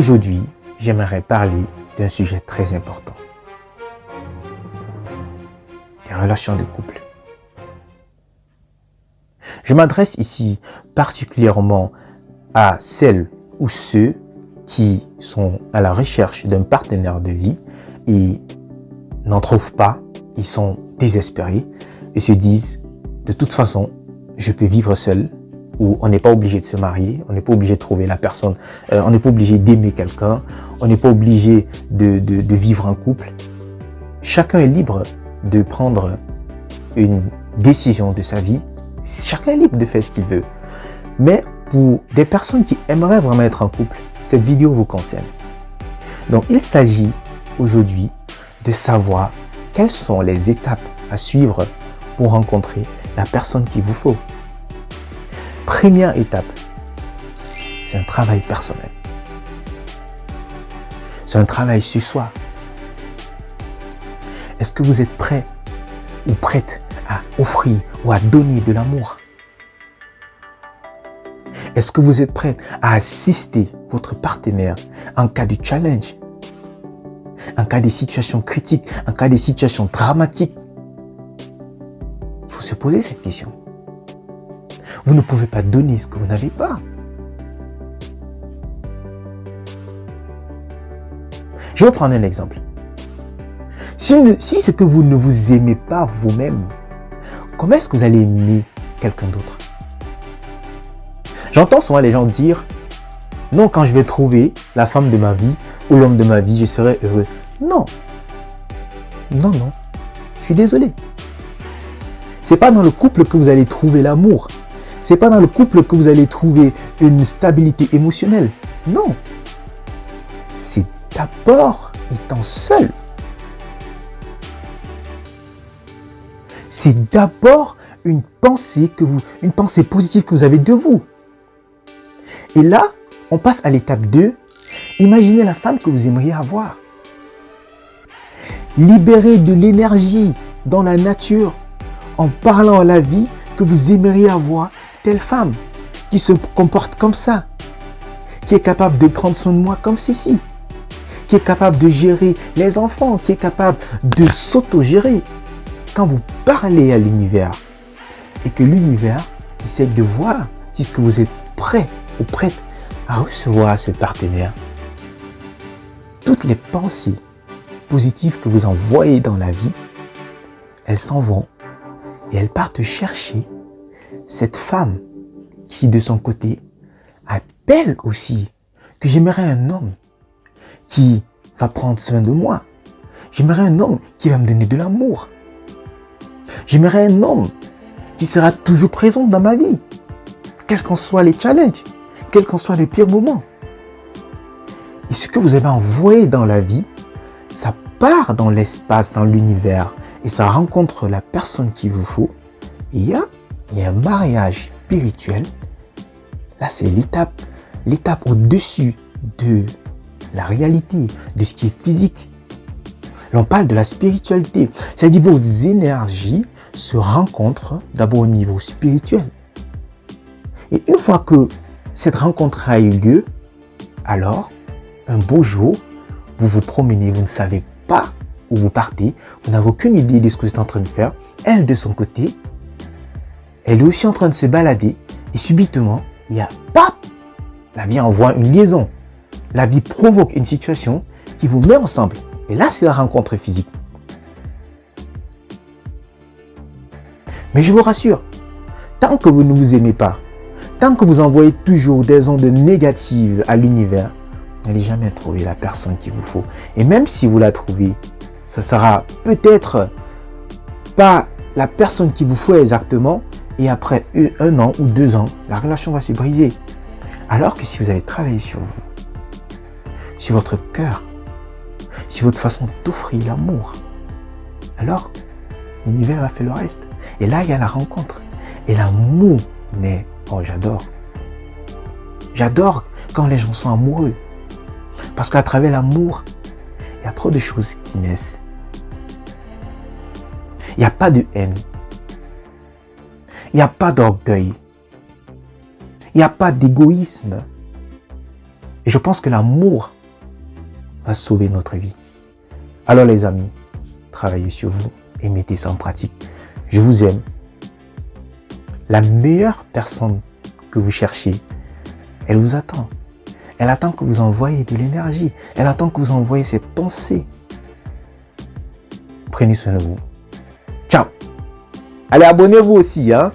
Aujourd'hui, j'aimerais parler d'un sujet très important. Les relations de couple. Je m'adresse ici particulièrement à celles ou ceux qui sont à la recherche d'un partenaire de vie et n'en trouvent pas, ils sont désespérés et se disent de toute façon, je peux vivre seul, ou on n'est pas obligé de se marier, on n'est pas obligé de trouver la personne, on n'est pas obligé d'aimer quelqu'un, on n'est pas obligé de vivre en couple. Chacun est libre de prendre une décision de sa vie, chacun est libre de faire ce qu'il veut. Mais pour des personnes qui aimeraient vraiment être en couple, cette vidéo vous concerne. Donc il s'agit aujourd'hui de savoir quelles sont les étapes à suivre pour rencontrer la personne qu'il vous faut. Première étape, c'est un travail personnel. C'est un travail sur soi. Est-ce que vous êtes prêt ou prête à offrir ou à donner de l'amour? Est-ce que vous êtes prêt à assister votre partenaire en cas de challenge, en cas de situation critique, en cas de situation dramatique? Il faut se poser cette question. Vous ne pouvez pas donner ce que vous n'avez pas. Je vais prendre un exemple. Si c'est que vous ne vous aimez pas vous-même, comment est-ce que vous allez aimer quelqu'un d'autre? J'entends souvent les gens dire « Non, quand je vais trouver la femme de ma vie ou l'homme de ma vie, je serai heureux. » Non. Non, non. Je suis désolé. Ce n'est pas dans le couple que vous allez trouver l'amour. Ce n'est pas dans le couple que vous allez trouver une stabilité émotionnelle. Non. C'est d'abord étant seul. C'est d'abord une pensée positive que vous avez de vous. Et là, on passe à l'étape 2. Imaginez la femme que vous aimeriez avoir. Libérez de l'énergie dans la nature en parlant à la vie que vous aimeriez avoir telle femme qui se comporte comme ça, qui est capable de prendre soin de moi comme ceci, qui est capable de gérer les enfants, qui est capable de s'auto-gérer. Quand vous parlez à l'univers et que l'univers essaie de voir si ce que vous êtes prêt ou prête à recevoir ce partenaire, toutes les pensées positives que vous envoyez dans la vie, elles s'en vont et elles partent chercher cette femme qui, de son côté, appelle aussi que j'aimerais un homme qui va prendre soin de moi. J'aimerais un homme qui va me donner de l'amour. J'aimerais un homme qui sera toujours présent dans ma vie, quels qu'en soient les challenges, quels qu'en soient les pires moments. Et ce que vous avez envoyé dans la vie, ça part dans l'espace, dans l'univers, et ça rencontre la personne qu'il vous faut. Et il y a un mariage spirituel. Là, c'est l'étape au-dessus de la réalité, de ce qui est physique. Là, on parle de la spiritualité. C'est-à-dire vos énergies se rencontrent d'abord au niveau spirituel. Et une fois que cette rencontre a eu lieu, alors, un beau jour, vous vous promenez, vous ne savez pas où vous partez, vous n'avez aucune idée de ce que vous êtes en train de faire. Elle, de son côté, elle est aussi en train de se balader et subitement, il y a pap, la vie envoie une liaison. La vie provoque une situation qui vous met ensemble. Et là, c'est la rencontre physique. Mais je vous rassure, tant que vous ne vous aimez pas, tant que vous envoyez toujours des ondes négatives à l'univers, vous n'allez jamais trouver la personne qu'il vous faut. Et même si vous la trouvez, ce sera peut-être pas la personne qu'il vous faut exactement. Et après 1 an ou 2 ans, la relation va se briser. Alors que si vous avez travaillé sur vous, sur votre cœur, sur votre façon d'offrir l'amour, alors l'univers a fait le reste. Et là, il y a la rencontre. Et l'amour naît. Oh, j'adore. J'adore quand les gens sont amoureux. Parce qu'à travers l'amour, il y a trop de choses qui naissent. Il n'y a pas de haine. Il n'y a pas d'orgueil. Il n'y a pas d'égoïsme. Et je pense que l'amour va sauver notre vie. Alors les amis, travaillez sur vous et mettez ça en pratique. Je vous aime. La meilleure personne que vous cherchez, elle vous attend. Elle attend que vous envoyiez de l'énergie. Elle attend que vous envoyiez ses pensées. Prenez soin de vous. Ciao. Allez, abonnez-vous aussi, hein.